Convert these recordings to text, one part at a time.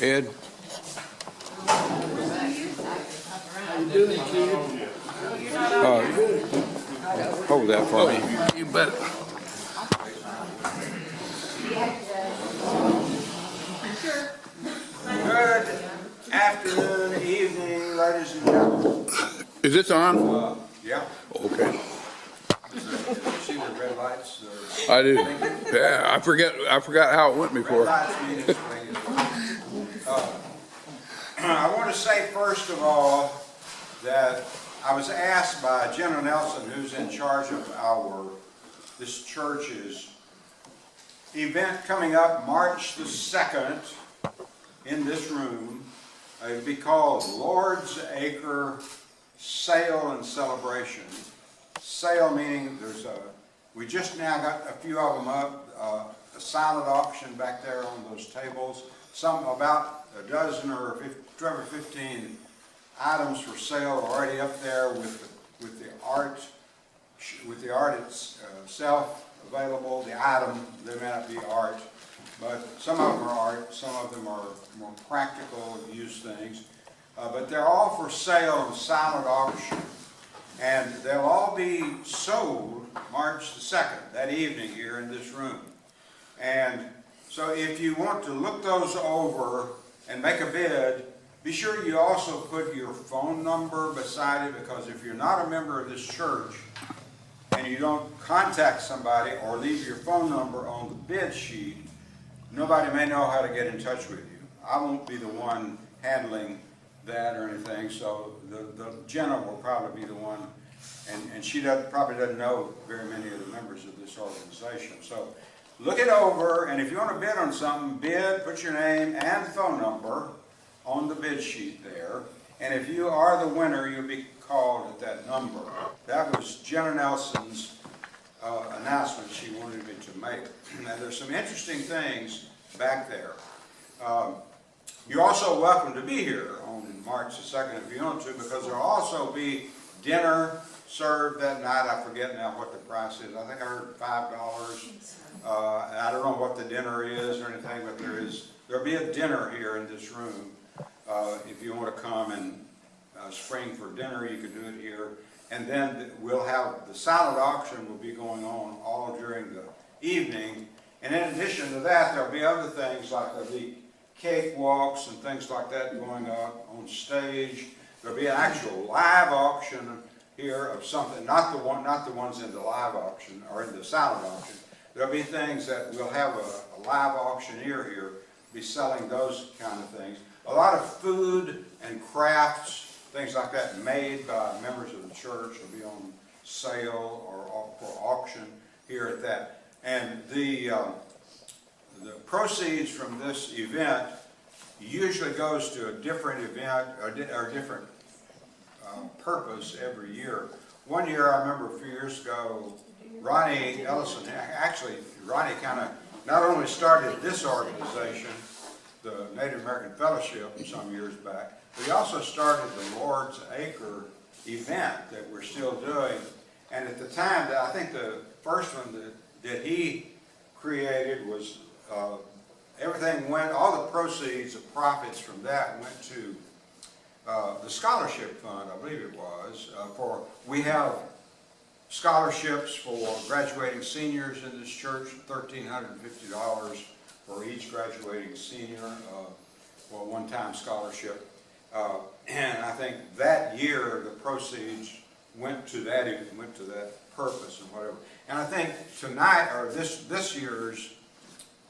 Ed? How you doing, kid? Hold that for me. You bet. Good afternoon, evening, ladies and gentlemen. Is this on? Yeah. Okay. See the red lights? I did. Yeah, I forgot how it went Red before. lights mean it's ringing. I want to say first of all that I was asked by Jenna Nelson, who's in charge of this church's event coming up March the 2nd in this room. It'll be called Lord's Acre Sale and Celebration. Sale meaning we just now got a few of them up, a silent auction back there on those tables, about a dozen or 12 or 15 items for sale already up there with the art itself available. The item, they may not be art, but some of them are art, some of them are more practical use things, but they're all for sale in silent auction. And they'll all be sold March the 2nd, that evening here in this room. And so if you want to look those over and make a bid, be sure you also put your phone number beside it, because if you're not a member of this church and you don't contact somebody or leave your phone number on the bid sheet, nobody may know how to get in touch with you. I won't be the one handling that or anything, so the Jenna will probably be the one, and she probably doesn't know very many of the members of this organization. So look it over, and if you want to bid on something, put your name and phone number on the bid sheet there, and if you are the winner, you'll be called at that number. That was Jenna Nelson's announcement she wanted me to make. Now there's some interesting things back there. You're also welcome to be here on March the 2nd if you want to, because there will also be dinner served that night. I forget now what the price is. I think I heard $5. I don't know what the dinner is or anything, but there'll be a dinner here in this room. If you want to come and spring for dinner, you can do it here. And then we'll have the silent auction will be going on all during the evening. And in addition to that, there'll be other things like there'll be cake walks and things like that going up on stage. There'll be an actual live auction here of something, not the ones in the live auction or in the silent auction. There'll be things that we'll have a live auctioneer here be selling those kind of things. A lot of food and crafts, things like that, made by members of the church will be on sale or for auction here at that. And the proceeds from this event usually goes to a different event or different purpose every year. One year, I remember a few years ago, Ronnie Ellison, actually Ronnie kind of not only started this organization, the Native American Fellowship, some years back, but he also started the Lord's Acre event that we're still doing. And at the time, I think the first one that he created was everything went, all the proceeds, the profits from that went to the scholarship fund, I believe it was, we have scholarships for graduating seniors in this church, $1,350 for each graduating senior for a one-time scholarship. And I think that year the proceeds went to that purpose and whatever. And I think tonight, or this year's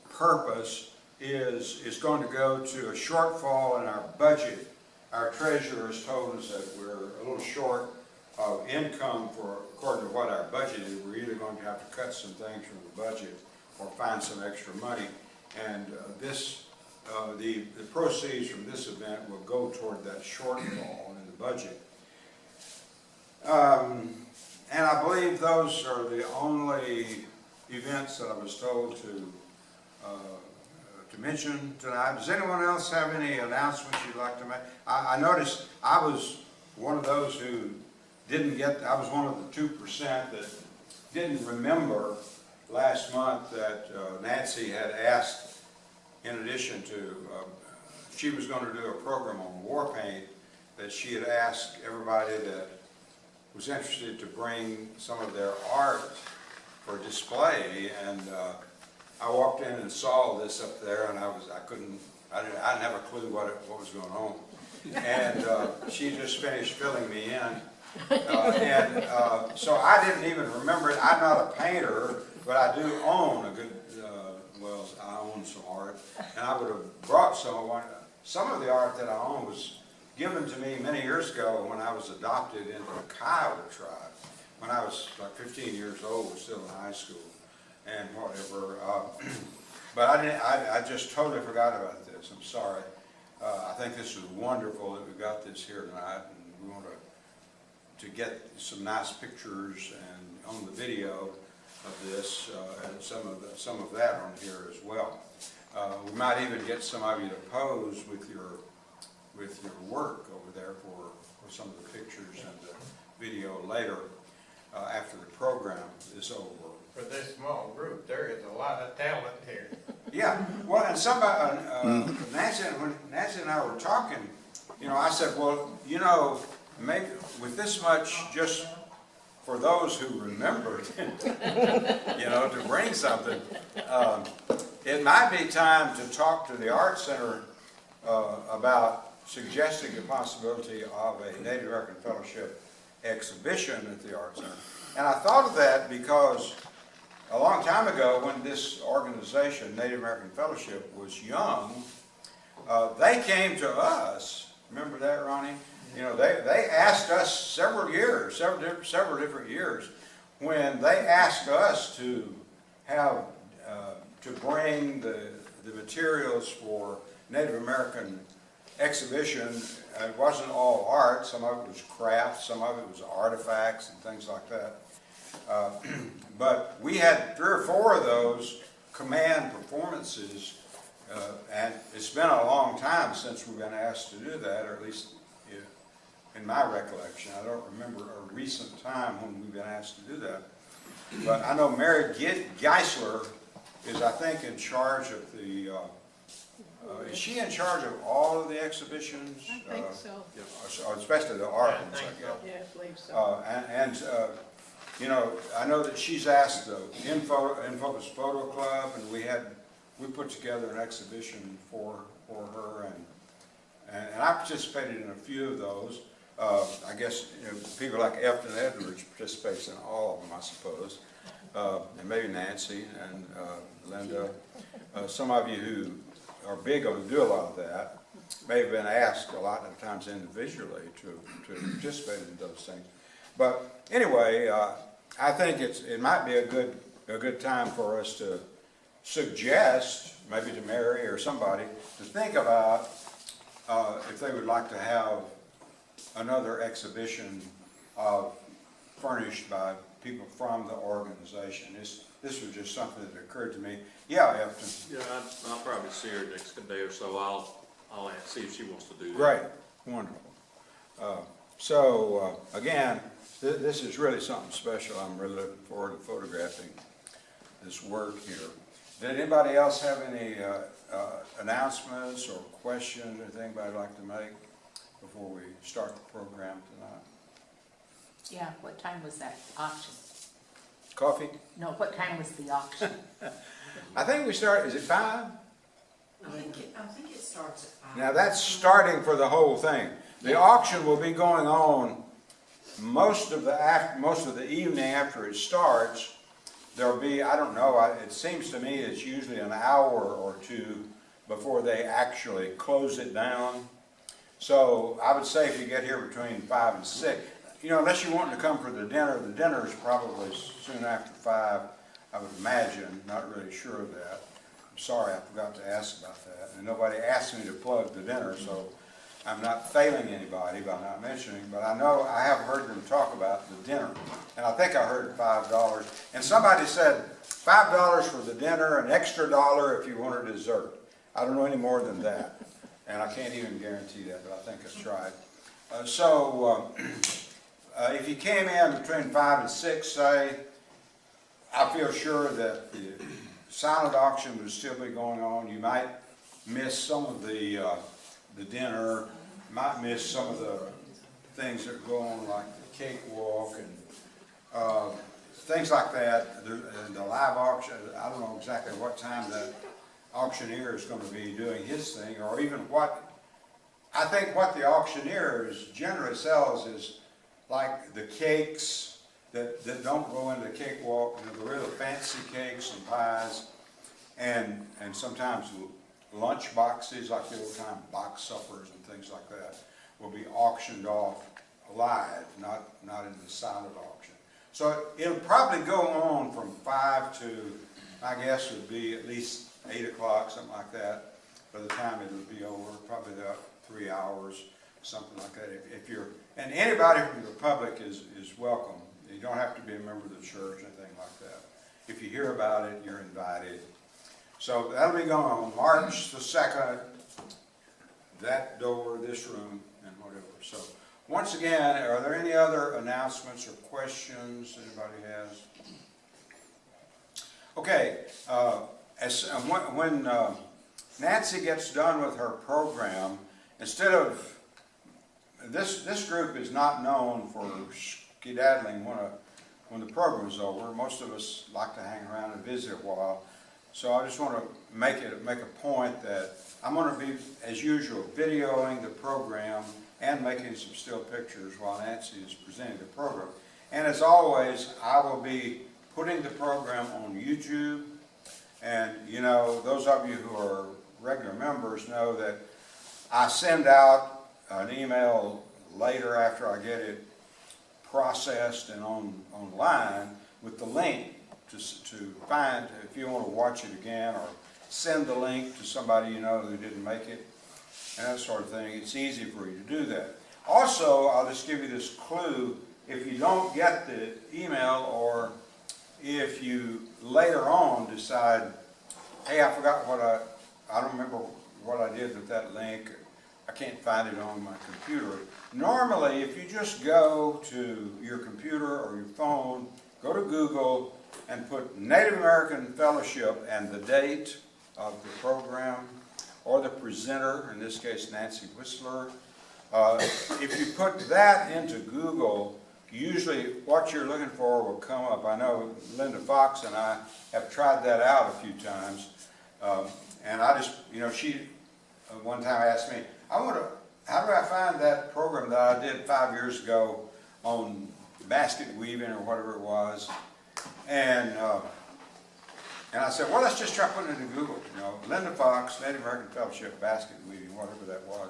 purpose is going to go to a shortfall in our budget. Our treasurer has told us that we're a little short of income according to what our budget is. We're either going to have to cut some things from the budget or find some extra money. And the proceeds from this event will go toward that shortfall in the budget. And I believe those are the only events that I was told to mention tonight. Does anyone else have any announcements you'd like to make? I noticed I was one of those who I was one of the 2% that didn't remember last month that Nancy had asked, in addition to she was going to do a program on war paint, that she had asked everybody that was interested to bring some of their art for display, and I walked in and saw this up there, and I didn't have a clue what was going on. And she just finished filling me in. So I didn't even remember it. I'm not a painter, but I do own a good, I own some art. And I would have brought some of the art that I own was given to me many years ago when I was adopted into the Kiowa tribe. When I was like 15 years old, still in high school and whatever. But I just totally forgot about this. I'm sorry. I think this is wonderful that we got this here tonight, and we want to get some nice pictures and on the video of this, and some of that on here as well. We might even get some of you to pose with your work over there for some of the pictures and the video later after the program is over. For this small group, there is a lot of talent here. Yeah, well, and somebody, when Nancy and I were talking, I said, well, maybe with this much, just for those who remembered, to bring something, it might be time to talk to the Art Center about suggesting the possibility of a Native American Fellowship exhibition at the Art Center. And I thought of that because a long time ago, when this organization, Native American Fellowship, was young, they came to us. Remember that, Ronnie? They asked us several different years, when they asked us to have to bring the materials for Native American exhibition. It wasn't all art. Some of it was crafts. Some of it was artifacts and things like that. But we had 3 or 4 of those command performances, and it's been a long time since we've been asked to do that, or at least in my recollection. I don't remember a recent time when we've been asked to do that. But I know Mary Geisler is, I think, in charge of the, is she in charge of all of the exhibitions? I think so. Especially the art ones, I guess. Yeah, I believe so. I know that she's asked the Infocus Photo Club, and we put together an exhibition for her, and I participated in a few of those. I guess people like Efton Edwards participates in all of them, I suppose, and maybe Nancy and Linda. Some of you who are big on do a lot of that may have been asked a lot of times individually to participate in those things. But anyway, I think it might be a good time for us to suggest, maybe to Mary or somebody, to think about if they would like to have another exhibition furnished by people from the organization. This was just something that occurred to me. Yeah, Efton. Yeah, I'll probably see her next day or so. I'll see if she wants to do that. Great, wonderful. Again, this is really something special. I'm really looking forward to photographing this work here. Did anybody else have any announcements or questions or anything anybody would like to make before we start the program tonight? Yeah, what time was that auction? Coffee? No, what time was the auction? I think we start, is it 5? I think it starts at 5. Now that's starting for the whole thing. The auction will be going on most of the evening after it starts. There'll be, I don't know, it seems to me it's usually an hour or 2 before they actually close it down. So I would say if you get here between 5 and 6, unless you want to come for the dinner is probably soon after 5, I would imagine, not really sure of that. I'm sorry, I forgot to ask about that. And nobody asked me to plug the dinner, so I'm not failing anybody by not mentioning, but I know I have heard them talk about the dinner. And I think I heard $5. And somebody said $5 for the dinner, an extra $1 if you want a dessert. I don't know any more than that. And I can't even guarantee that, but I think that's right. If you came in between 5 and 6, say, I feel sure that the silent auction would still be going on. You might miss some of the the dinner, might miss some of the things that go on, like the cakewalk and things like that. And the live auction, I don't know exactly what time that auctioneer is going to be doing his thing, or even I think what the auctioneer generally sells is like the cakes that don't go into the cakewalk, the real fancy cakes and pies, and sometimes lunch boxes, like the old time box suppers and things like that, will be auctioned off live, not in the silent auction. So it'll probably go on from 5 to, I guess it would be at least 8 o'clock, something like that. By the time it'll be over, probably about 3 hours, something like that. If you're, and anybody from the public is welcome. You don't have to be a member of the church or anything like that. If you hear about it, you're invited. So that'll be going on March the 2nd, that door, this room, and whatever. So once again, are there any other announcements or questions anybody has? Okay, when Nancy gets done with her program, instead of, this group is not known for skedaddling when the program is over. Most of us like to hang around and visit a while. So I just want to make a point that I'm going to be, as usual, videoing the program and making some still pictures while Nancy is presenting the program. And as always, I will be putting the program on YouTube. And you know, those of you who are regular members know that I send out an email later after I get it processed and online with the link to find, if you want to watch it again, or send the link to somebody you know who didn't make it, and that sort of thing. It's easy for you to do that. Also, I'll just give you this clue. If you don't get the email, or if you later on decide, hey, I forgot I don't remember what I did with that link, I can't find it on my computer. Normally, if you just go to your computer or your phone, go to Google and put Native American Fellowship and the date of the program, or the presenter, in this case Nancy Whistler. If you put that into Google, usually what you're looking for will come up. I know Linda Fox and I have tried that out a few times. And I just, you know, she one time asked me, how do I find that program that I did 5 years ago on basket weaving or whatever it was? And I said, well, let's just try putting it in Google. You know, Linda Fox, Native American Fellowship, basket weaving, whatever that was.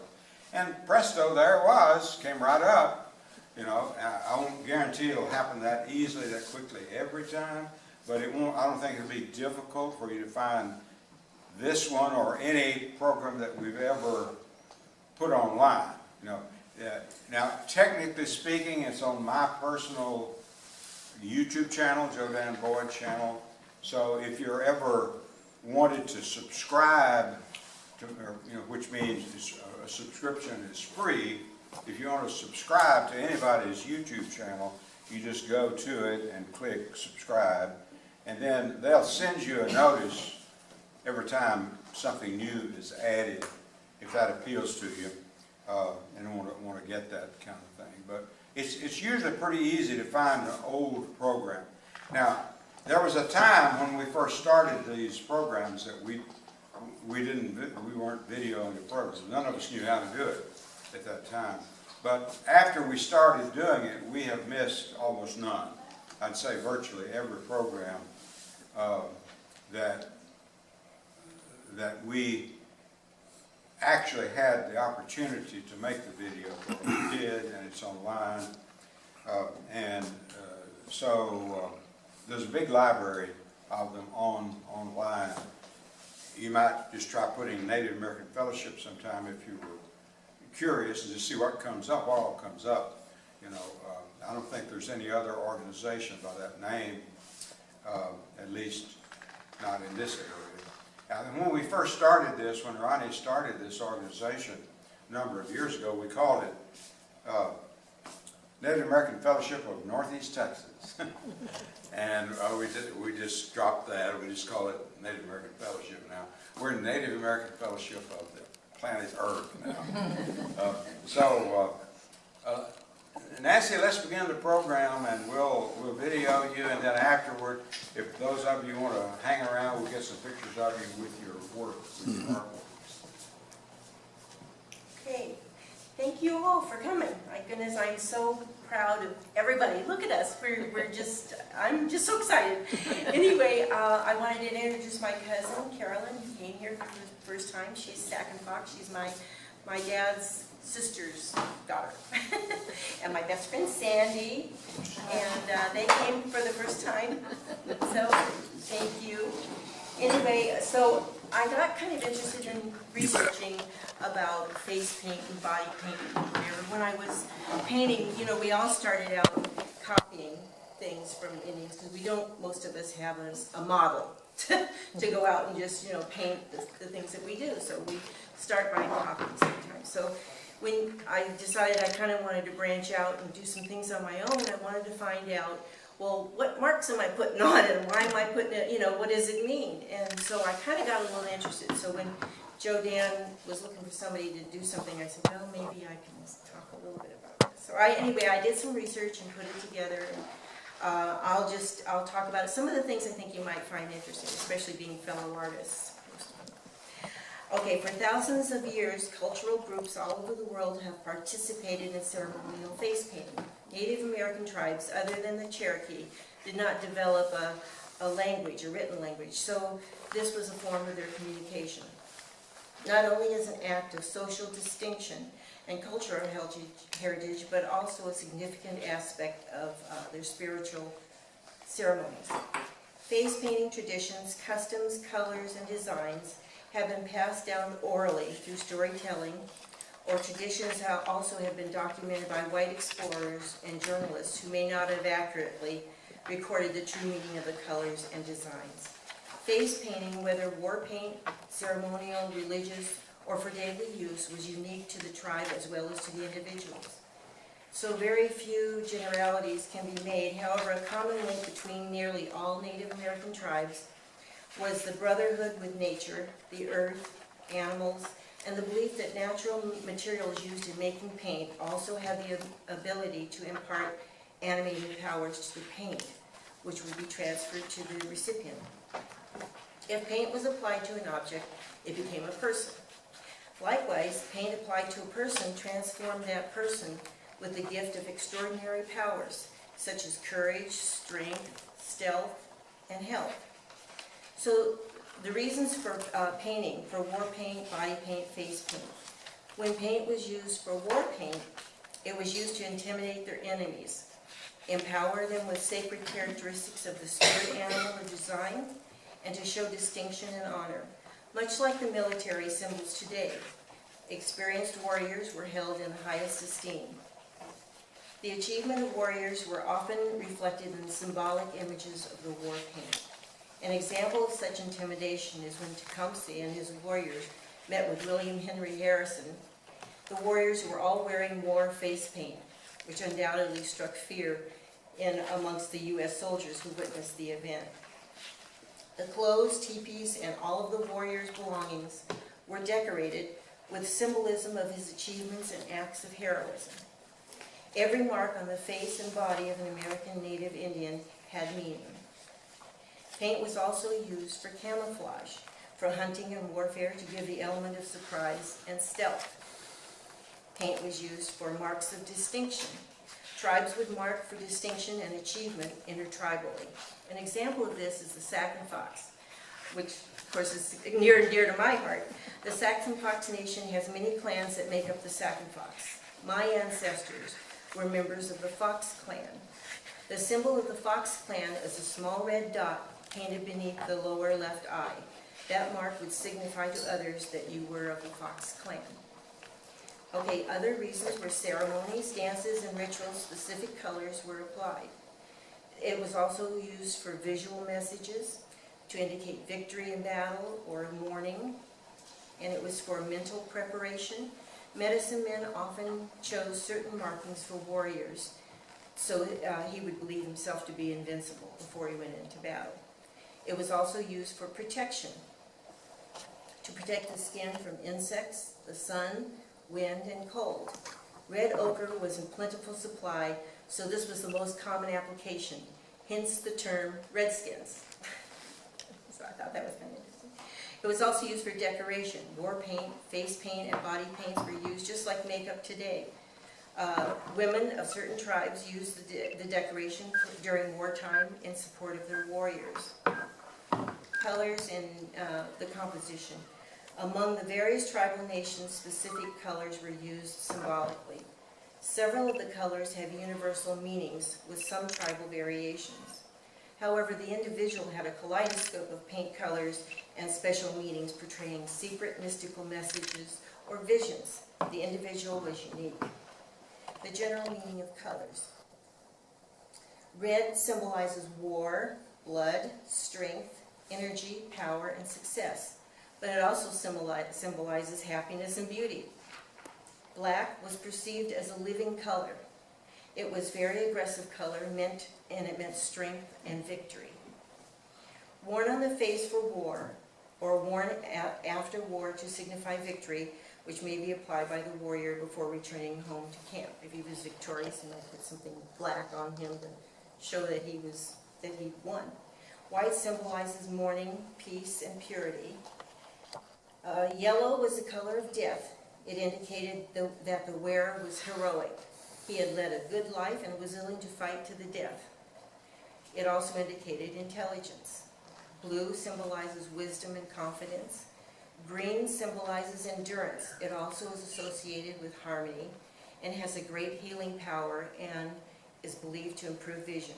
And presto, there it was, came right up. You know, I won't guarantee it'll happen that easily, that quickly every time, but it won't. I don't think it'll be difficult for you to find this one or any program that we've ever put online. You know, now technically speaking, it's on my personal YouTube channel, Joe Dan Boyd channel. So if you're ever wanted to subscribe to, or, you know, which means a subscription is free. If you want to subscribe to anybody's YouTube channel, you just go to it and click subscribe, and then they'll send you a notice every time something new is added, if that appeals to you, and want to get that kind of thing. But it's usually pretty easy to find an old program. Now, there was a time when we first started these programs that we weren't videoing the programs. None of us knew how to do it at that time. But after we started doing it, we have missed almost none. I'd say virtually every program that we actually had the opportunity to make the video. We did, and it's online. So there's a big library of them online. You might just try putting Native American Fellowship sometime if you were curious and to see what comes up, what all comes up. You know, I don't think there's any other organization by that name, at least not in this area. And when we first started this, when Ronnie started this organization a number of years ago, we called it Native American Fellowship of Northeast Texas. And we just dropped that. We just call it Native American Fellowship now. We're Native American Fellowship of the planet Earth now. Nancy, let's begin the program, and we'll video you, and then afterward, if those of you want to hang around, we'll get some pictures of you with your work, with your artwork. Okay, thank you all for coming. My goodness, I'm so proud of everybody. Look at us, I'm just so excited. Anyway, I wanted to introduce my cousin, Carolyn, who came here for the first time. She's Sack and Fox. She's my dad's sister's daughter. And my best friend, Sandy, and they came for the first time, so thank you. Anyway, so I got kind of interested in researching about face paint and body paint. When I was painting, you know, we all started out copying things from Indians because most of us have a model to go out and just, you know, paint the things that we do. So we start by copying sometimes. So when I decided I kind of wanted to branch out and do some things on my own, I wanted to find out, well, what marks am I putting on and why am I putting it, you know, what does it mean? And so I kind of got a little interested. So when Joe Dan was looking for somebody to do something, I said, well, maybe I can talk a little bit about this. So anyway, I did some research and put it together, and I'll talk about it. Some of the things I think you might find interesting, especially being fellow artists. Okay, for thousands of years, cultural groups all over the world have participated in ceremonial face painting. Native American tribes, other than the Cherokee, did not develop a language, a written language, so this was a form of their communication. Not only as an act of social distinction and cultural heritage, but also a significant aspect of their spiritual ceremonies. Face painting traditions, customs, colors, and designs have been passed down orally through storytelling, or traditions also have been documented by white explorers and journalists who may not have accurately recorded the true meaning of the colors and designs. Face painting, whether war paint, ceremonial, religious, or for daily use, was unique to the tribe as well as to the individuals. So very few generalities can be made. However, a common link between nearly all Native American tribes was the brotherhood with nature, the earth, animals, and the belief that natural materials used in making paint also have the ability to impart animating powers to the paint, which would be transferred to the recipient. If paint was applied to an object, it became a person. Likewise, paint applied to a person transformed that person with the gift of extraordinary powers, such as courage, strength, stealth, and health. So the reasons for painting, for war paint, body paint, face paint. When paint was used for war paint, it was used to intimidate their enemies, empower them with sacred characteristics of the spirit, animal, or design, and to show distinction and honor. Much like the military symbols today, experienced warriors were held in the highest esteem. The achievement of warriors were often reflected in symbolic images of the war paint. An example of such intimidation is when Tecumseh and his warriors met with William Henry Harrison. The warriors were all wearing war face paint, which undoubtedly struck fear amongst the U.S. soldiers who witnessed the event. The clothes, teepees, and all of the warriors' belongings were decorated with symbolism of his achievements and acts of heroism. Every mark on the face and body of an American Native Indian had meaning. Paint was also used for camouflage, for hunting and warfare to give the element of surprise and stealth. Paint was used for marks of distinction. Tribes would mark for distinction and achievement intertribally. An example of this is the Sac and Fox, which of course is near and dear to my heart. The Sac and Fox Nation has many clans that make up the Sac and Fox. My ancestors were members of the Fox clan. The symbol of the Fox clan is a small red dot painted beneath the lower left eye. That mark would signify to others that you were of the Fox clan. Okay, other reasons were ceremonies, dances, and rituals. Specific colors were applied. It was also used for visual messages, to indicate victory in battle or mourning, and it was for mental preparation. Medicine men often chose certain markings for warriors, so he would believe himself to be invincible before he went into battle. It was also used for protection. to protect the skin from insects, the sun, wind, and cold. Red ochre was in plentiful supply, so this was the most common application, hence the term redskins. So I thought that was kind of interesting. It was also used for decoration. War paint, face paint, and body paints were used just like makeup today. Women of certain tribes used the decoration during wartime in support of their warriors. Colors and the composition. Among the various tribal nations, specific colors were used symbolically. Several of the colors have universal meanings with some tribal variations. However, the individual had a kaleidoscope of paint colors and special meanings portraying secret mystical messages or visions. The individual was unique. The general meaning of colors. Red symbolizes war, blood, strength, energy, power, and success, but it also symbolizes happiness and beauty. Black was perceived as a living color. It was very aggressive color, and it meant strength and victory. Worn on the face for war, or worn after war to signify victory, which may be applied by the warrior before returning home to camp. If he was victorious, he might put something black on him to show that he won. White symbolizes mourning, peace, and purity. Yellow was the color of death. It indicated that the wearer was heroic. He had led a good life and was willing to fight to the death. It also indicated intelligence. Blue symbolizes wisdom and confidence. Green symbolizes endurance. It also is associated with harmony and has a great healing power and is believed to improve vision.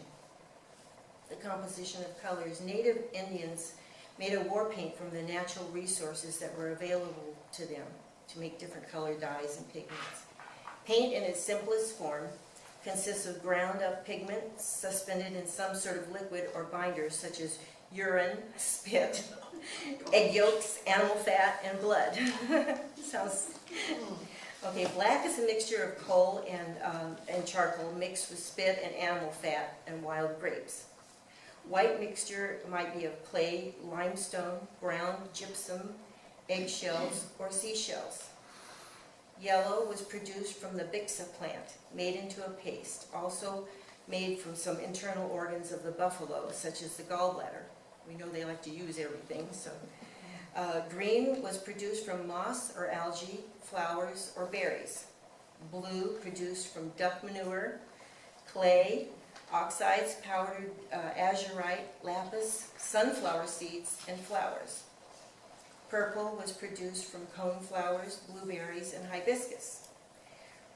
The composition of colors. Native Indians made a war paint from the natural resources that were available to them to make different color dyes and pigments. Paint in its simplest form consists of ground up pigment suspended in some sort of liquid or binder such as urine, spit, egg yolks, animal fat, and blood. Sounds... Okay, black is a mixture of coal and charcoal mixed with spit and animal fat and wild grapes. White mixture might be of clay, limestone, ground gypsum, eggshells, or seashells. Yellow was produced from the bixa plant, made into a paste, also made from some internal organs of the buffalo, such as the gallbladder. We know they like to use everything, so. Green was produced from moss or algae, flowers, or berries. Blue produced from duck manure, clay, oxides, powdered azurite, lapis, sunflower seeds, and flowers. Purple was produced from coneflowers, blueberries, and hibiscus.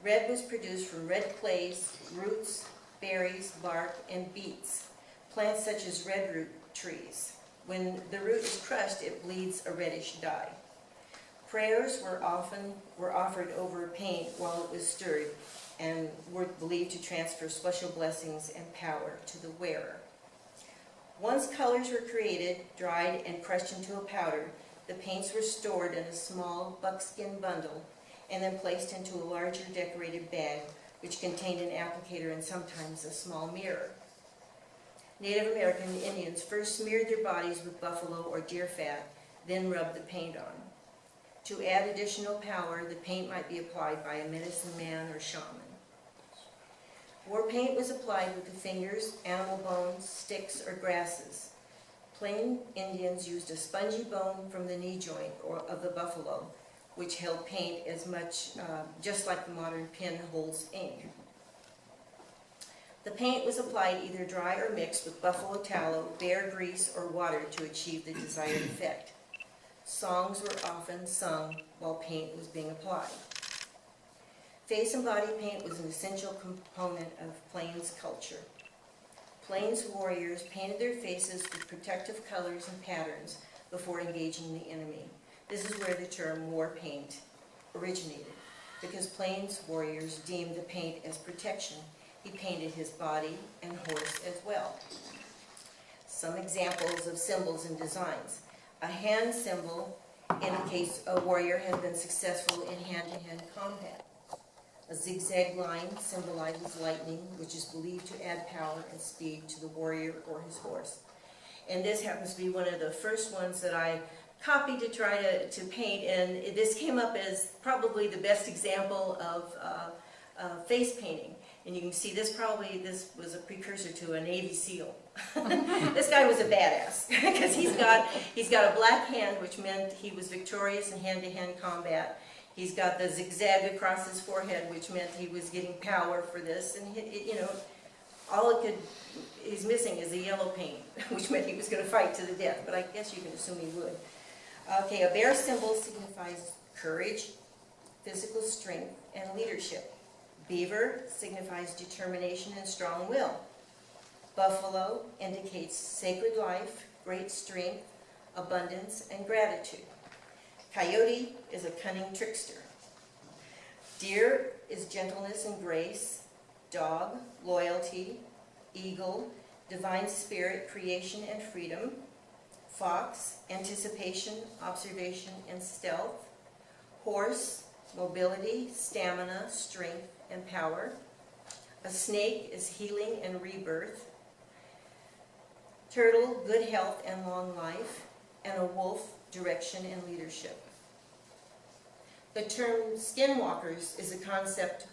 Red was produced from red clays, roots, berries, bark, and beets, plants such as red root trees. When the root is crushed, it bleeds a reddish dye. Prayers were offered over paint while it was stirred and were believed to transfer special blessings and power to the wearer. Once colors were created, dried, and crushed into a powder, the paints were stored in a small buckskin bundle and then placed into a larger decorated bag, which contained an applicator and sometimes a small mirror. Native American Indians first smeared their bodies with buffalo or deer fat, then rubbed the paint on. To add additional power, the paint might be applied by a medicine man or shaman. War paint was applied with the fingers, animal bones, sticks, or grasses. Plain Indians used a spongy bone from the knee joint of the buffalo, which held paint as much, just like the modern pen holds ink. The paint was applied either dry or mixed with buffalo tallow, bear grease, or water to achieve the desired effect. Songs were often sung while paint was being applied. Face and body paint was an essential component of Plains culture. Plains warriors painted their faces with protective colors and patterns before engaging the enemy. This is where the term war paint originated, because Plains warriors deemed the paint as protection. He painted his body and horse as well. Some examples of symbols and designs. A hand symbol indicates a warrior has been successful in hand-to-hand combat. A zigzag line symbolizes lightning, which is believed to add power and speed to the warrior or his horse. And this happens to be one of the first ones that I copy to try to paint, and this came up as probably the best example of face painting. And you can see this was a precursor to a Navy SEAL. This guy was a badass because he's got a black hand, which meant he was victorious in hand-to-hand combat. He's got the zigzag across his forehead, which meant he was getting power for this. And all he's missing is the yellow paint, which meant he was going to fight to the death. But I guess you can assume he would. Okay, a bear symbol signifies courage, physical strength, and leadership. Beaver signifies determination and strong will. Buffalo indicates sacred life, great strength, abundance, and gratitude. Coyote is a cunning trickster. Deer is gentleness and grace. Dog, loyalty. Eagle, divine spirit, creation, and freedom. Fox, anticipation, observation, and stealth. Horse, mobility, stamina, strength, and power. A snake is healing and rebirth. Turtle, good health and long life. And a wolf, direction and leadership. The term skinwalkers is a concept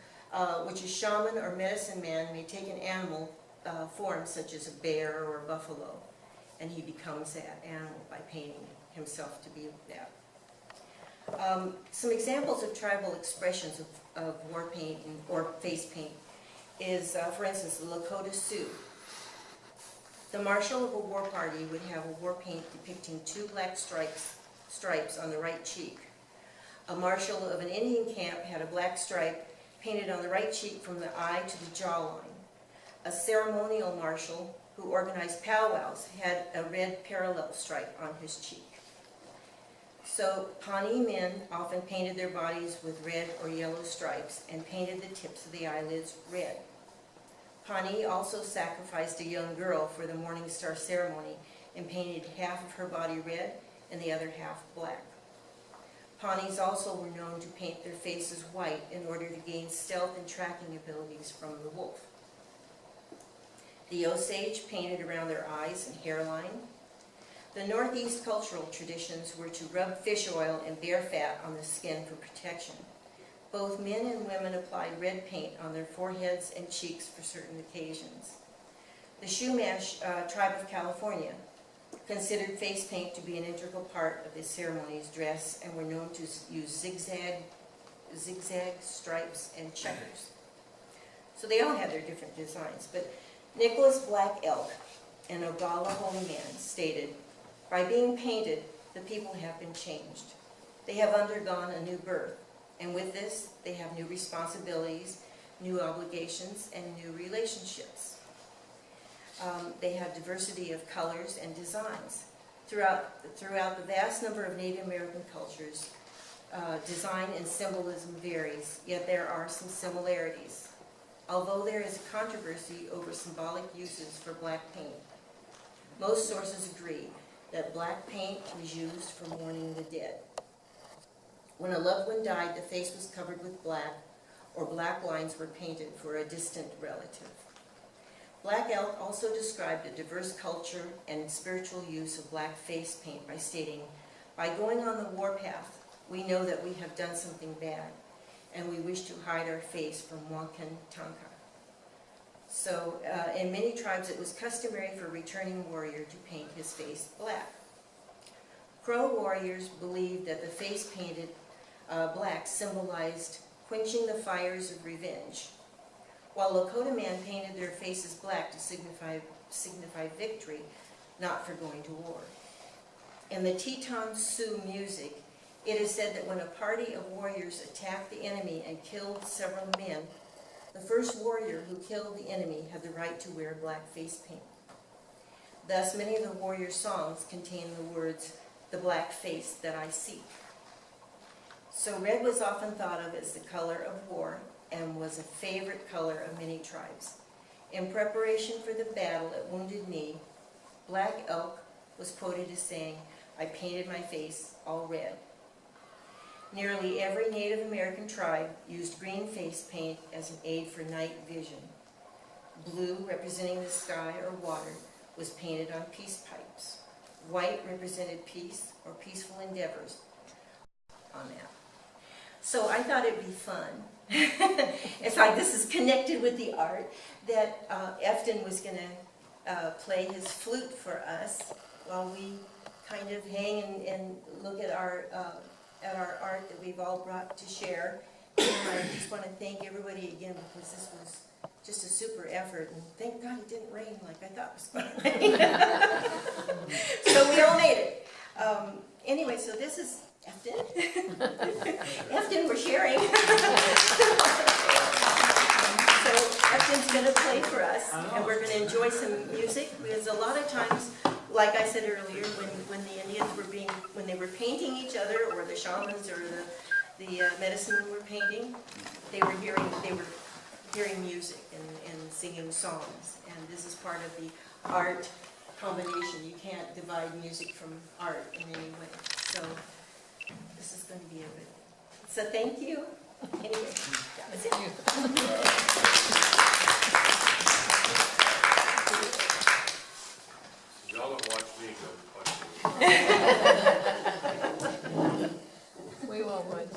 which a shaman or medicine man may take an animal form, such as a bear or a buffalo, and he becomes that animal by painting himself to be that. Some examples of tribal expressions of war paint or face paint is, for instance, the Lakota Sioux. The marshal of a war party would have a war paint depicting 2 black stripes on the right cheek. A marshal of an Indian camp had a black stripe painted on the right cheek from the eye to the jawline. A ceremonial marshal who organized powwows had a red parallel stripe on his cheek. So Pawnee men often painted their bodies with red or yellow stripes and painted the tips of the eyelids red. Pawnee also sacrificed a young girl for the Morning Star ceremony and painted half of her body red and the other half black. Pawnees also were known to paint their faces white in order to gain stealth and tracking abilities from the wolf. The Osage painted around their eyes and hairline. The Northeast cultural traditions were to rub fish oil and bear fat on the skin for protection. Both men and women applied red paint on their foreheads and cheeks for certain occasions. The Chumash tribe of California considered face paint to be an integral part of the ceremony's dress and were known to use zigzag, stripes, and checkers. So they all had their different designs, but Nicholas Black Elk, an Oglala holy man, stated, "By being painted, the people have been changed. They have undergone a new birth, and with this, they have new responsibilities, new obligations, and new relationships." They have diversity of colors and designs. Throughout the vast number of Native American cultures, design and symbolism varies, yet there are some similarities. Although there is a controversy over symbolic uses for black paint, most sources agree that black paint was used for mourning the dead. When a loved one died, the face was covered with black, or black lines were painted for a distant relative. Black Elk also described a diverse culture and spiritual use of black face paint by stating, "By going on the warpath, we know that we have done something bad, and we wish to hide our face from Wankan Tanka." So in many tribes it was customary for a returning warrior to paint his face black. Crow warriors believed that the face painted black symbolized quenching the fires of revenge, while Lakota men painted their faces black to signify victory, not for going to war. In the Teton Sioux music, it is said that when a party of warriors attacked the enemy and killed several men, the first warrior who killed the enemy had the right to wear black face paint. Thus, many of the warrior songs contain the words, "the black face that I seek." So red was often thought of as the color of war and was a favorite color of many tribes. In preparation for the battle at Wounded Knee, Black Elk was quoted as saying, "I painted my face all red." Nearly every Native American tribe used green face paint as an aid for night vision. Blue, representing the sky or water, was painted on peace pipes. white represented peace or peaceful endeavors on that. So I thought it'd be fun. It's like this is connected with the art that Efton was going to play his flute for us while we kind of hang and look at our art that we've all brought to share. And I just want to thank everybody again because this was just a super effort, and thank God it didn't rain like I thought it was going to rain. So we all made it. Anyway, so this is Efton. Efton, we're sharing. So Efton's going to play for us, and we're going to enjoy some music, because a lot of times, like I said earlier, when the Indians were when they were painting each other, or the shamans or the medicine men were painting, they were hearing music and singing songs, and this is part of the art combination. You can't divide music from art in any way. So this is going to be a good. So thank you. Anyway, that was it. Y'all don't watch me go to questions. We won't mind.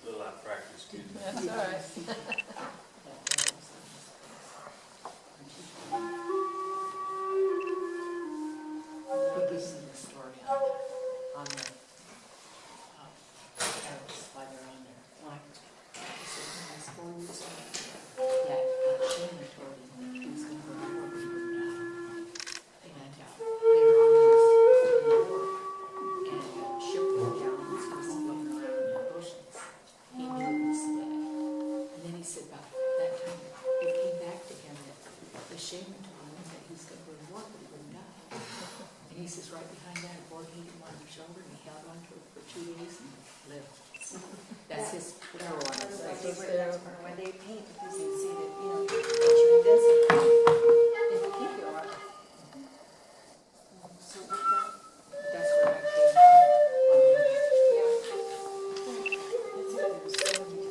Little out of practice, excuse me. That's all right. He gives them the story on the arrows while they're on there. Like, he said when I was 4 years old, that Shannon told him that he was going to go to war, but he wouldn't die. And they were on his war, and a ship went down, and he was floating around in the oceans. He knew it was dead. And then he said about that time, it came back to him that the shaman told him that he was going to go to war, but he wouldn't die. And he says right behind that, a board hit him on the shoulder, and he held on to it for 2 days and lived. That's his arrow on his That's leg. why they paint, because they see that, that you're invincible. It'll keep you alive. So with that, That's where I came from. yeah. It's there's so many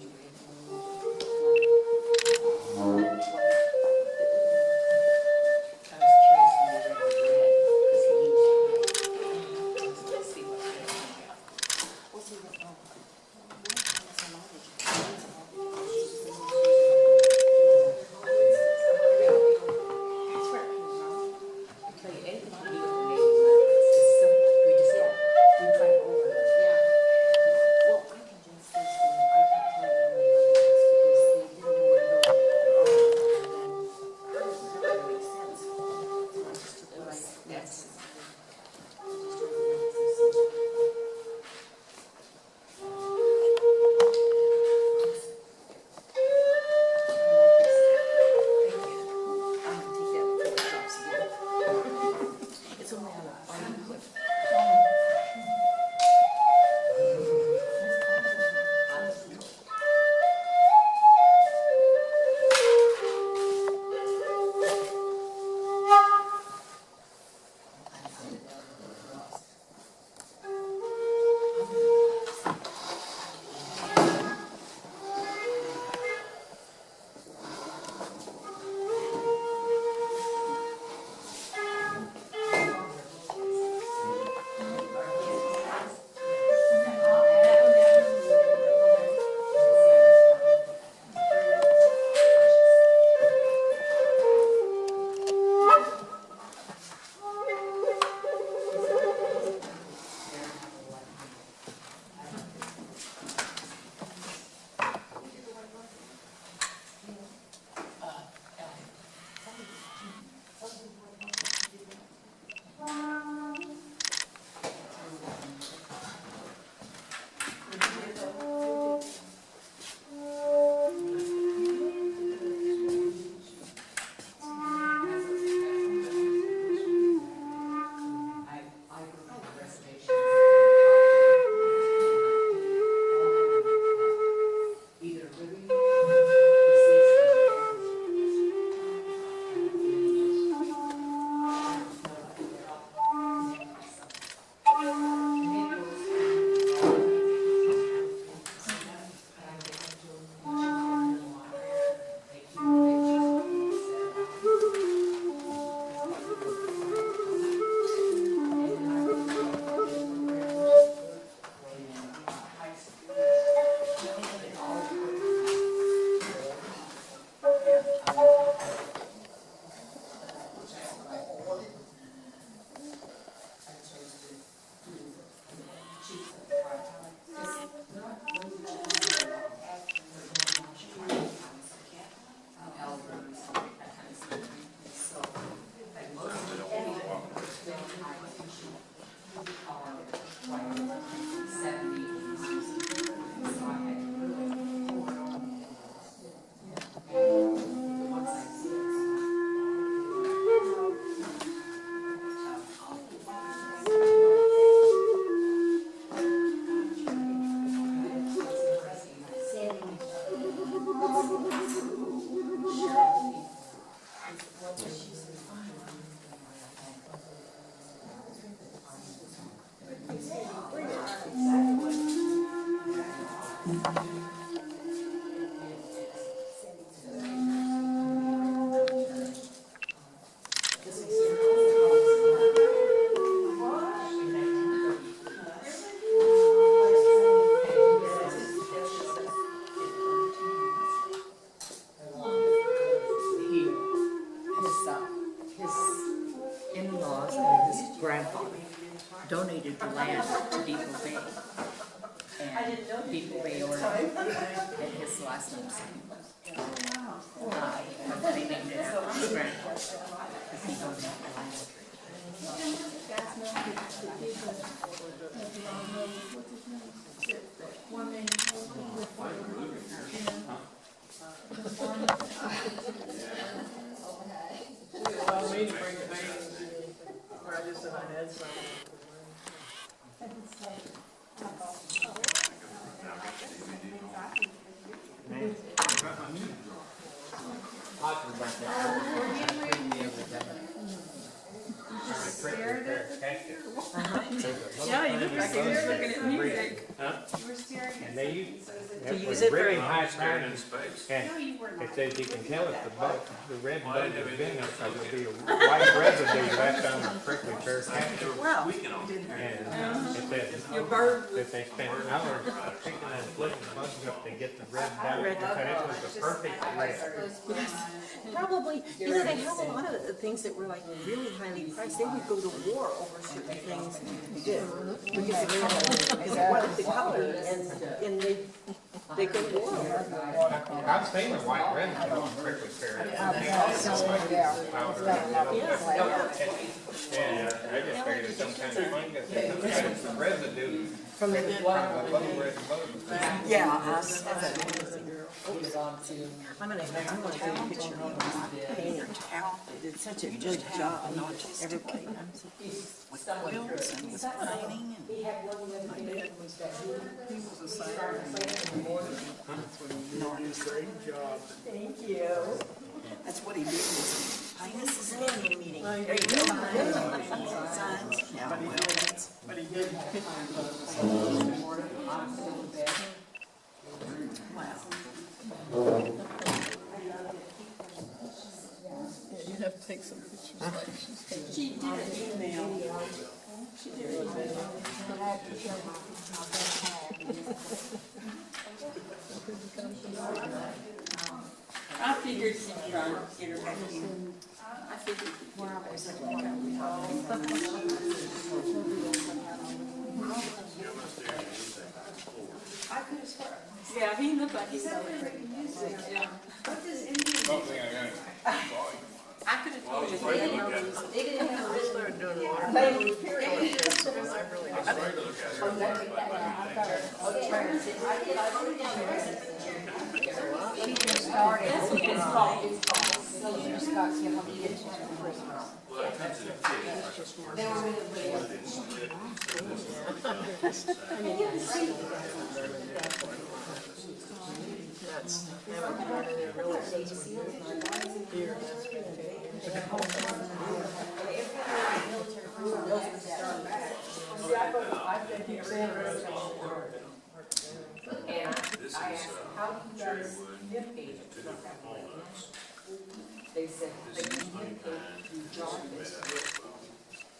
different I was curious when they read the red, because he used to see what red came out. We'll see what, His in-laws and his grandfather donated the land to Depot Bay. And Depot Bay ordered and his last name's they named it after his grandfather because he donated the land. Allow me to bring the baby, or I just said I had some. Yeah, you look like you was looking at music. And they use, To use was it for- really high standard. And it says you can tell if the red bud has been up, so there'll be a white residue left on the prickly pear cactus. Wow. And it says Your bird. that they spent hours picking and flipping the bugs up to get the red out, but it was the perfect red. Probably, you know, they have a lot of things that were like really highly priced. They would go to war over certain things because they wanted the color, and they go to war over it. I've seen the white residue on prickly pear. And I just figured it's some kind of fungus, it's the residue From the, from the little red bug. yeah, I'm gonna take a picture of my painter. They did such a good job, not just everybody. With quilts and with painting and my dad was, he was a signer. Great job. Thank you. That's what he did was, this is an annual meeting. There you go. Signs. Yeah. But he did. Wow. You have to take some pictures like she's taking. She did an email. She did an email. I figured she'd try to get her back in. I figured yeah, he looked like he's over music. Yeah. I could have told you they didn't know music. They didn't have a Started doing water. She just started. It's called. So you just got to get home to get to Christmas. They were That's, it really says here, that's And I asked, how do you guys get agents? They said, they communicate through jaundice.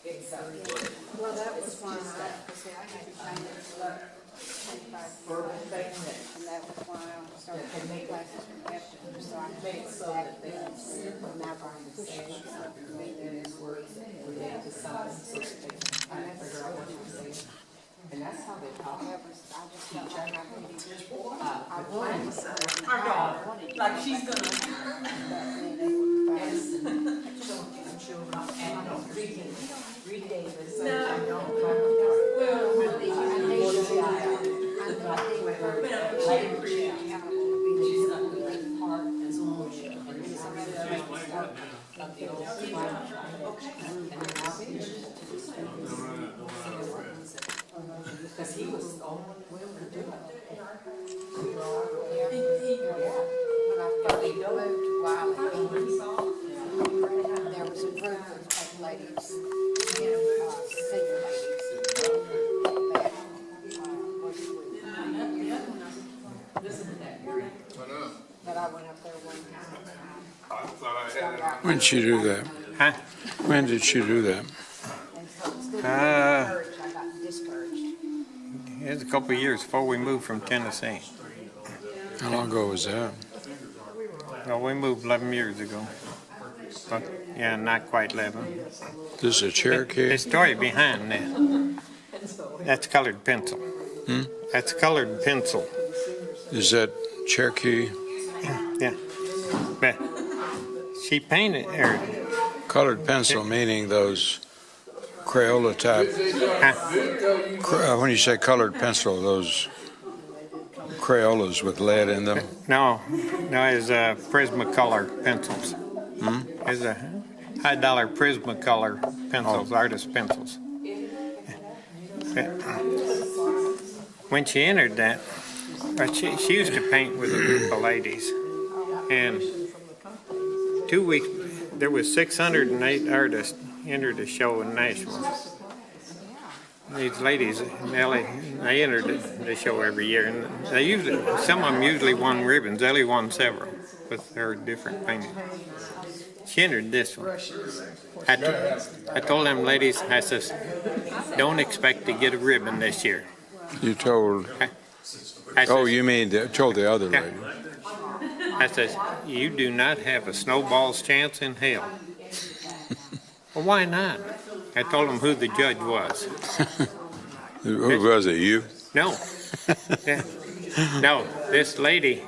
It's well, that was one of the, see, I had to find it. verbal thing that And that was why I started taking classes from Western, so I made so that they that can now going to say something. make these words that relate to something so that they can kind of figure out what to say. And that's how they talk. I just felt like I really teach. I wanted Our daughter, like she's gonna. Yes, and she'll come and read Davis. Because he was the only one willing to do it. But I felt he moved while he was ladies, senior but I went up there one time. When did she do that? Huh? When did she do that? And so instead of being encouraged, I got discouraged. It was a couple of years before we moved from Tennessee. How long ago was that? Well, we moved 11 years ago. But, yeah, not quite 11. This is a Cherokee? The story behind that, that's colored pencil. That's colored pencil. Is that Cherokee? Yeah. But she painted her. Colored pencil meaning those Crayola type. When you say colored pencil, those Crayolas with lead in them. No, it's Prismacolor pencils. It's a high-dollar Prismacolor pencils, artist pencils. When she entered that, she used to paint with a group of ladies, and 2 weeks, there was 608 artists entered the show in Nashville. These ladies, they entered the show every year, and some of them usually won ribbons. Ellie won several with her different paintings. She entered this one. I told them ladies, I says, don't expect to get a ribbon this year. You told, you mean, told the other lady. I says, you do not have a snowball's chance in hell. Well, why not? I told them who the judge was. Who was it, you? No. No, this lady,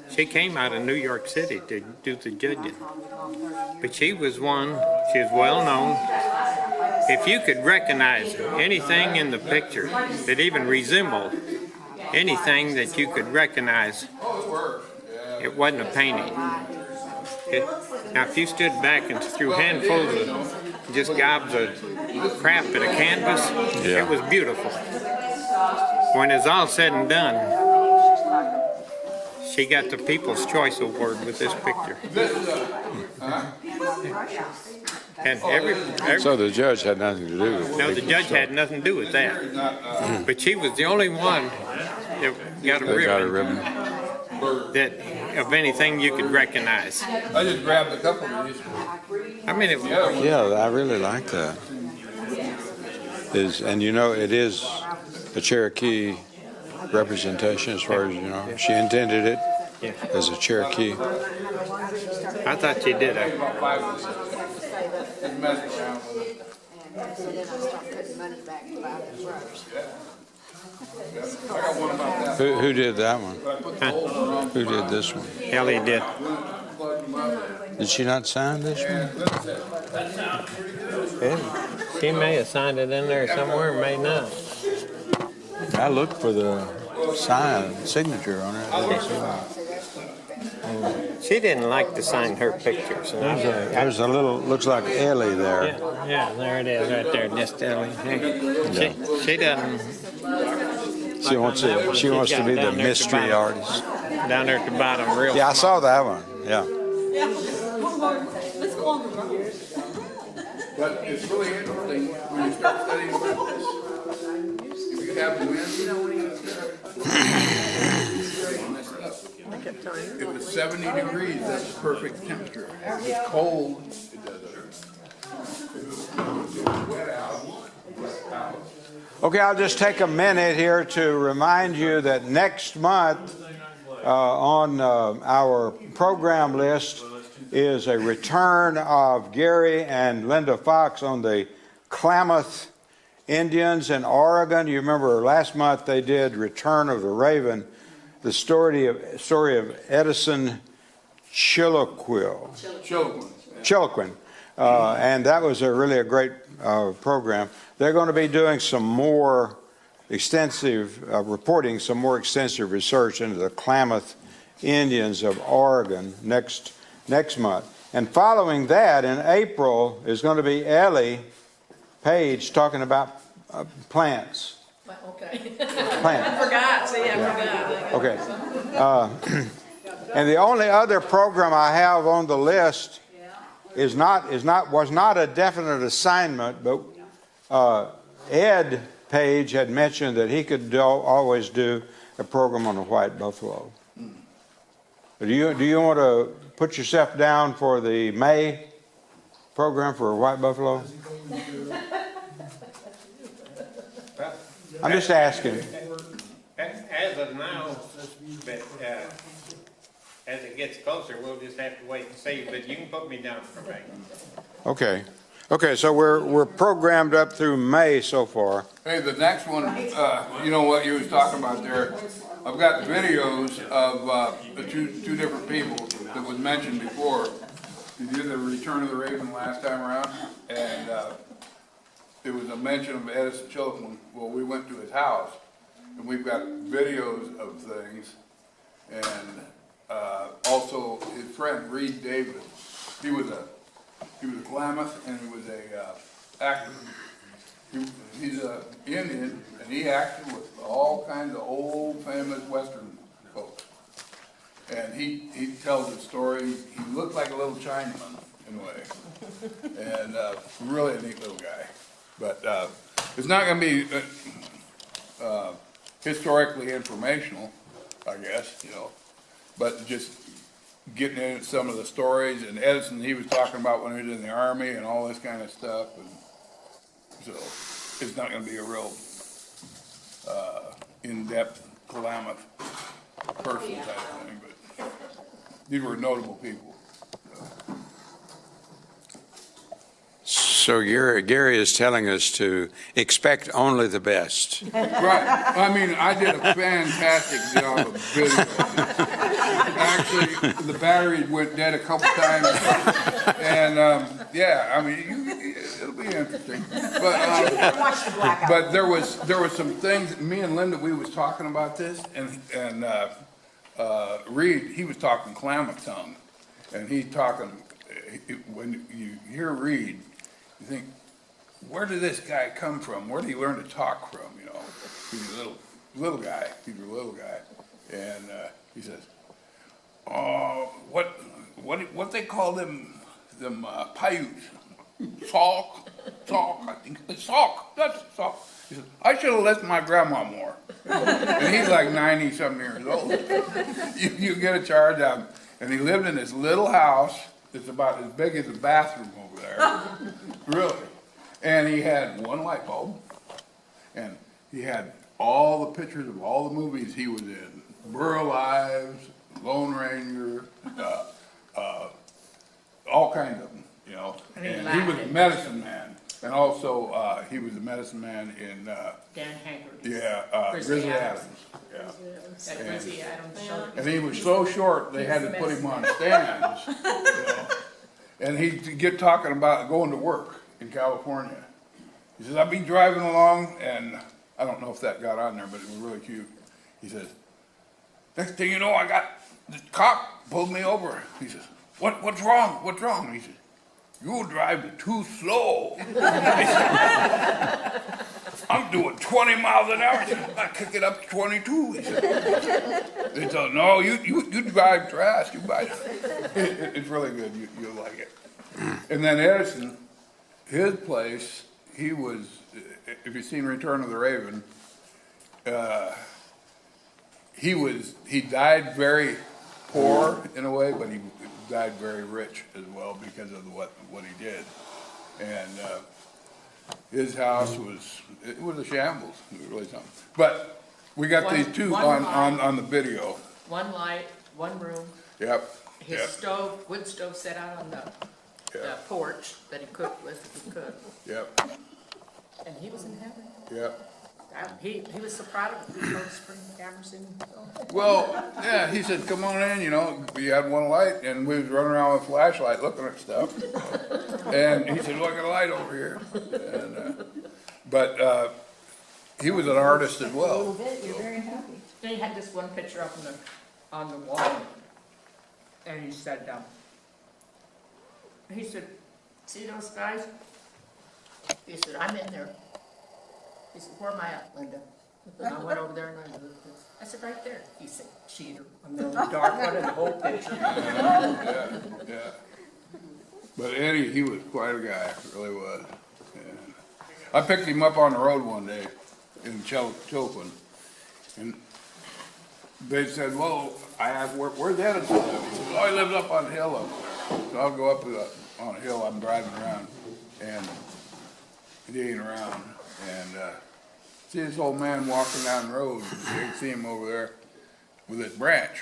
she came out of New York City to do the judging. But she was well known. If you could recognize anything in the picture that even resembled anything that you could recognize, it wasn't a painting. Now, if you stood back and threw handfuls of just gobs of crap at a canvas, it was beautiful. When it's all said and done, she got the People's Choice Award with this picture. And So the judge had nothing to do with it. No, the judge had nothing to do with that. But she was the only one that got a ribbon. That of anything you could recognize. I just grabbed a couple of these. I mean, Yeah, I really like that. And you know, it is a Cherokee representation as far as, you know, she intended it as a Cherokee. I thought she did And so then I started putting money back to buy the brothers. Who did that one? Who did this one? Ellie did. Did she not sign this one? She may have signed it in there somewhere, may not. I looked for the signature on it. I didn't see one. She didn't like to sign her pictures. There's a little, looks like Ellie there. Yeah, there it is, right there, just Ellie. She doesn't. She wants to be the mystery artist. Down there at the bottom, real. Yeah, I saw that one. Yeah. But it's really interesting when you start studying about this. If you have wind, if it's 70 degrees, that's the perfect temperature. If it's cold, Okay, I'll just take a minute here to remind you that next month on our program list is a return of Gary and Linda Fox on the Klamath Indians in Oregon. You remember last month they did Return of the Raven, the story of Edison Chiloquin. And that was really a great program. They're going to be doing some more extensive reporting, some more extensive research into the Klamath Indians of Oregon next month. And following that, in April, is going to be Ellie Page talking about plants. Okay. Plants. I forgot. See, I forgot. Okay. And the only other program I have on the list was not a definite assignment, but Ed Page had mentioned that he could always do a program on the white buffalo. Do you want to put yourself down for the May program for white buffalo? I'm just asking. As of now, but as it gets closer, we'll just have to wait and see, but you can put me down for May. Okay. Okay, so we're programmed up through May so far. Hey, the next one, you know what you was talking about there, I've got videos of the two different people that was mentioned before. You did the Return of the Raven last time around, and it was a mention of Edison Chilton. Well, we went to his house, and we've got videos of things, and also his friend Reed David. He was a Klamath, and he was a actor. He's an Indian, and he acted with all kinds of old famous Western folks. And he tells a story. He looked like a little Chinaman in a way, and really a neat little guy. But it's not going to be historically informational, I guess, you know, but just getting into some of the stories. And Edison, he was talking about when he was in the Army and all this kind of stuff. And so it's not going to be a real in-depth Klamath person type thing, but these were notable people. So Gary is telling us to expect only the best. Right. I mean, I did a fantastic job of video. Actually, the battery went dead a couple times, and yeah, I mean, it'll be interesting. But there was some things. Me and Linda, we was talking about this, and Reed, he was talking Klamath tongue, and he's talking. When you hear Reed, you think, where did this guy come from? Where did he learn to talk from? You know, he's a little guy. He's a little guy, and he says, "Oh, what they call them Paiutes? Salk, I think it's salk. That's salk." He says, "I should have listened to my grandma more." And he's like 90-something years old. You get a charge out, and he lived in this little house. It's about as big as a bathroom over there. Really. And he had one light bulb, and he had all the pictures of all the movies he was in. Burl Ives, Lone Ranger, all kinds of them, you know. And he was a medicine man. And also, he was a medicine man in, Dan Haggerty. Grizzly Adams. Yeah. That Grizzly Adams show. And he was so short, they had to put him on stands. You know? And he'd get talking about going to work in California. He says, I'd be driving along, and I don't know if that got on there, but it was really cute. He says, next thing you know, the cop pulled me over. He says, what's wrong? What's wrong? He says, you're driving too slow. I'm doing 20 miles an hour. He said, I kick it up to 22. He said, no, you drive fast. It's really good. You'll like it. And then Edison, his place, he was, if you've seen Return of the Raven, he died very poor in a way, but he died very rich as well because of what he did. And his house was a shambles. It was really something. But we got these two on the video. One light, one room. Yep. His stove, wood stove set out on the porch that he cooked with if he could. Yep. And he was in heaven. Yep. He was so proud of it. He told Spring Emerson. Well, yeah, he said, come on in, you know, we had one light, and we was running around with a flashlight looking at stuff. And he said, look at a light over here. And, but he was an artist as well. You're very happy. Then he had this one picture up on the wall. And he said, see those guys? He said, I'm in there. He said, where am I at, Linda? And I went over there and I said, right there. He said, cheater. I'm the only dark one in the whole picture. Yeah. But Eddie, he was quite a guy, really was. And I picked him up on the road one day in Chilquin, and they said, well, I asked, where's Edison live? He said, oh, he lives up on the hill up there. So I'll go up on a hill, I'm driving around, and he ain't around, and see this old man walking down the road, you can see him over there with his branch.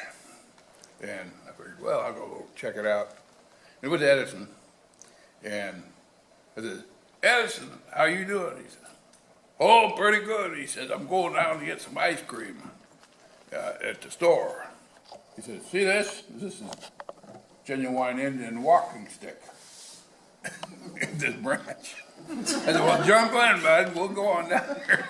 And I figured, well, I'll go check it out. It was Edison. And I said, Edison, how you doing? He said, oh, pretty good. He says, I'm going down to get some ice cream at the store. He said, see this? This is genuine Indian walking stick. This branch. I said, well, jump in, bud. We'll go on down there.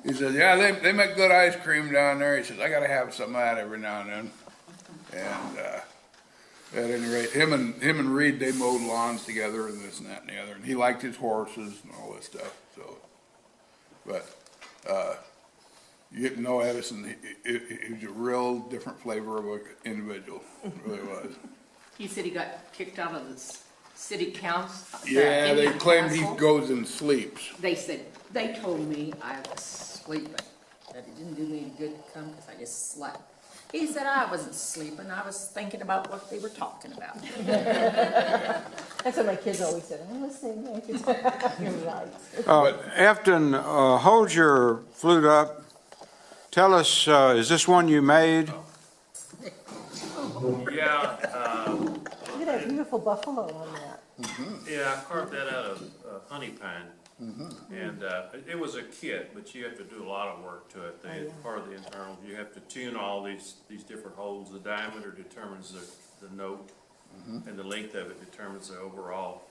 He said, yeah, they make good ice cream down there. He says, I got to have some of that every now and then. And at any rate, him and Reed, they mowed lawns together and this and that and the other. And he liked his horses and all this stuff. So, but you get to know Edison. He was a real different flavor of an individual. It really was. He said he got kicked out of the city council. Yeah, they claimed he goes and sleeps. They told me I was sleeping, that it didn't do me any good to come because I just slept. He said I wasn't sleeping, I was thinking about what they were talking about. That's what my kids always said, I'm listening. You're right. Afton, hold your flute up. Tell us, is this one you made? Yeah, Look at that beautiful buffalo on that. yeah, I carved that out of honey pine. And it was a kit, but you have to do a lot of work to it. Part of the internals, you have to tune all these different holes. The diameter determines the note, and the length of it determines the overall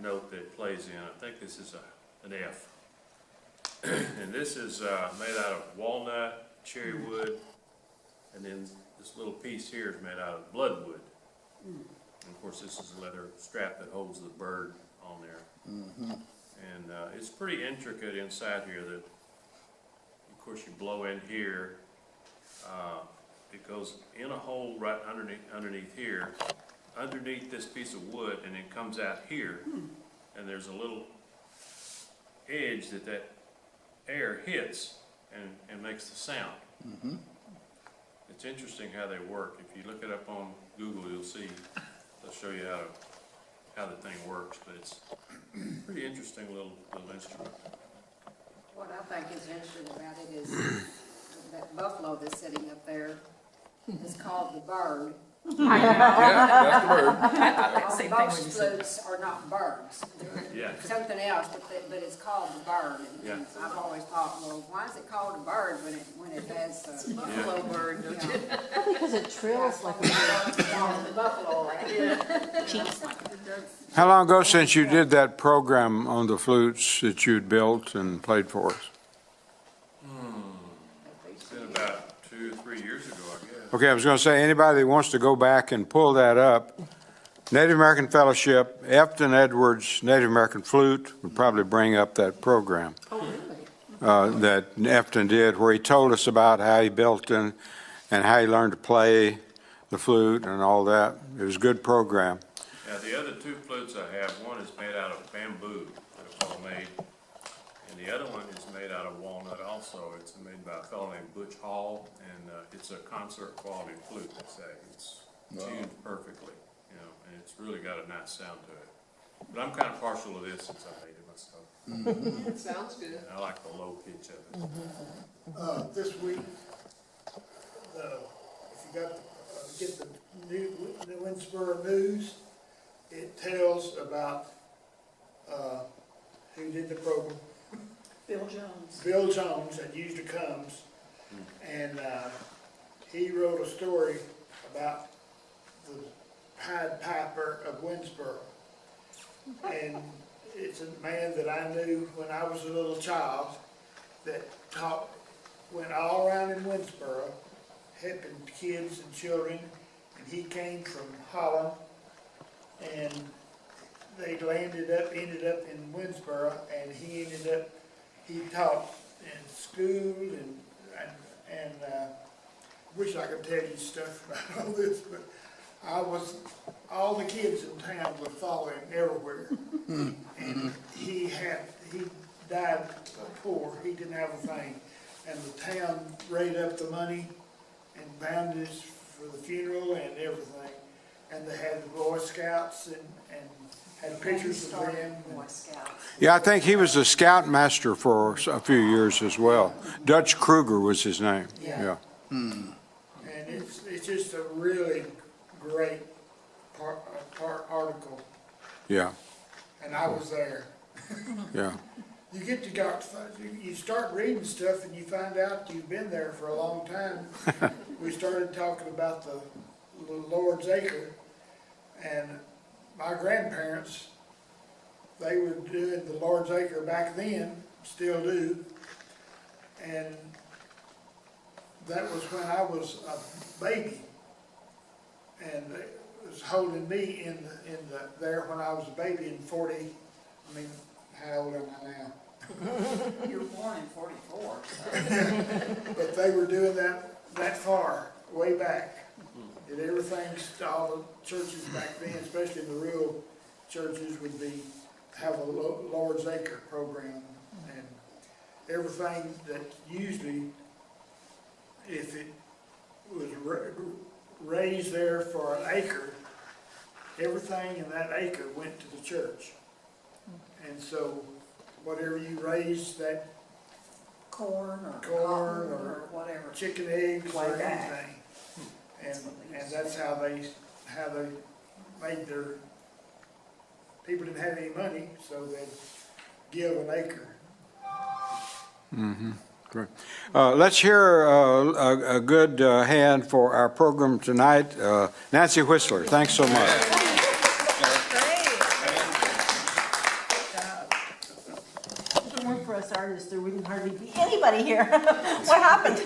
note that it plays in. I think this is an F. And this is made out of walnut, cherry wood, and then this little piece here is made out of bloodwood. And of course, this is a leather strap that holds the bird on there. And it's pretty intricate inside here. That, of course, you blow in here. It goes in a hole right underneath here, underneath this piece of wood, and it comes out here. And there's a little edge that air hits and makes the sound. It's interesting how they work. If you look it up on Google, you'll see. They'll show you how the thing works, but it's a pretty interesting little instrument. What I think is interesting about it is that buffalo that's sitting up there is called the bird. Yeah, that's the bird. All most flutes are not birds. Yeah. They're something else, but it's called the bird. And Yeah. I've always thought, well, why is it called a bird when it has a Buffalo bird, don't you? Probably because it trills like a bird. the buffalo, right? How long ago since you did that program on the flutes that you'd built and played for us? It's been about 2 or 3 years ago, I guess. Okay, I was going to say, anybody that wants to go back and pull that up, Native American Fellowship, Efton Edwards, Native American Flute, would probably bring up that program that Efton did, where he told us about how he built and how he learned to play the flute and all that. It was a good program. Now, the other 2 flutes I have, one is made out of bamboo, that it's all made, and the other one is made out of walnut also. It's made by a fellow named Butch Hall, and it's a concert quality flute, they say. It's tuned perfectly, you know, and it's really got a nice sound to it. But I'm kind of partial to this since I made it myself. It sounds good. I like the low pitch of it. This week, if you got get the new Winsboro News, it tells about who did the program. Bill Jones. Bill Jones at Usually Comes, and he wrote a story about the Pied Piper of Winsboro. And it's a man that I knew when I was a little child that went all around in Winsboro, helping kids and children, and he came from Holland, and they ended up in Winsboro, and he taught in school, and wish I could tell you stuff about all this, but all the kids in town would follow him everywhere. And he died poor, he didn't have a thing. And the town raised up the money and bandaged for the funeral and everything. And they had the Boy Scouts and had pictures of them. Boy Scouts. Yeah, I think he was a scoutmaster for a few years as well. Dutch Kruger was his name. Yeah. And it's just a really great article, Yeah, and I was there. yeah. You get to go, you start reading stuff and you find out you've been there for a long time. We started talking about the Lord's Acre, and my grandparents, they were doing the Lord's Acre back then, still do, and that was when I was a baby, and it was holding me there when I was a baby in 40, I mean, how old am I now? You were born in 44, so. But they were doing that far, way back. And everything, all the churches back then, especially the rural churches, would have a Lord's Acre program. And everything that usually, if it was raised there for an acre, everything in that acre went to the church. And so whatever you raised, that Corn or corn cotton or or whatever. chicken eggs Way or back. anything. And that's how they made their, people didn't have any money, so they'd give an acre. Great. Let's hear a good hand for our program tonight. Nancy Whistler, thanks so much. If it weren't for us artists, there wouldn't hardly be anybody here. What happened?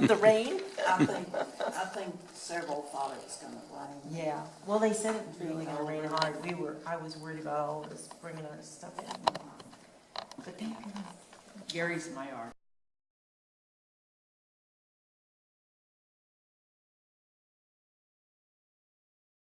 The rain? I think several thought it was gonna rain. Yeah, well, they said it was really gonna rain hard. I was worried about all this, bringing our stuff in. But thank you. Gary's my art.